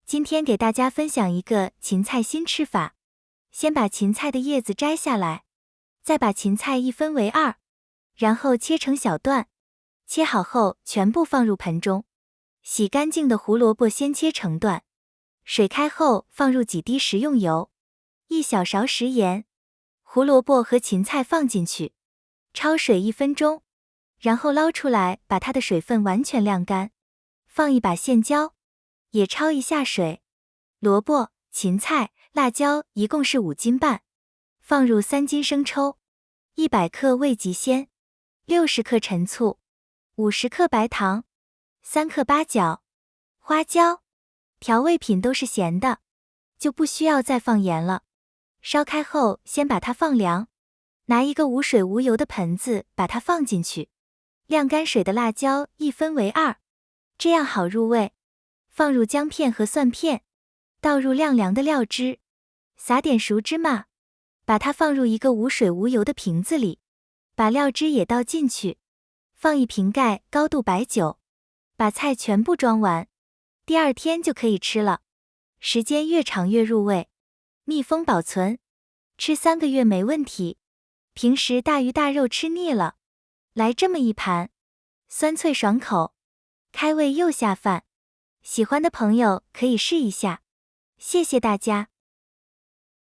今天给大家分享一个芹菜新吃法。先把芹菜的叶子摘下来，再把芹菜一分为二，然后切成小段。切好后全部放入盆中。洗干净的胡萝卜先切成段，水开后放入几滴食用油，1小勺食盐，胡萝卜和芹菜放进去，焯水1分钟，然后捞出来，把它的水分完全晾干。放一把线椒，也焯一下水。萝卜、芹菜、辣椒一共是5斤半，放入3斤生抽，100克味极鲜，60克陈醋，50克白糖，3克八角、花椒。调味品都是咸的，就不需要再放盐了。烧开后先把它放凉，拿一个无水无油的盆子把它放进去，晾干水的辣椒一分为二，这样好入味。放入姜片和蒜片，倒入晾凉的料汁，撒点熟芝麻，把它放入一个无水无油的瓶子里，把料汁也倒进去，放一瓶盖高度白酒，把菜全部装完，第2天就可以吃了。时间越长越入味，密封保存，吃3个月没问题。平时大鱼大肉吃腻了，来这么一盘，酸脆爽口，开胃又下饭。喜欢的朋友可以试一下。谢谢大家。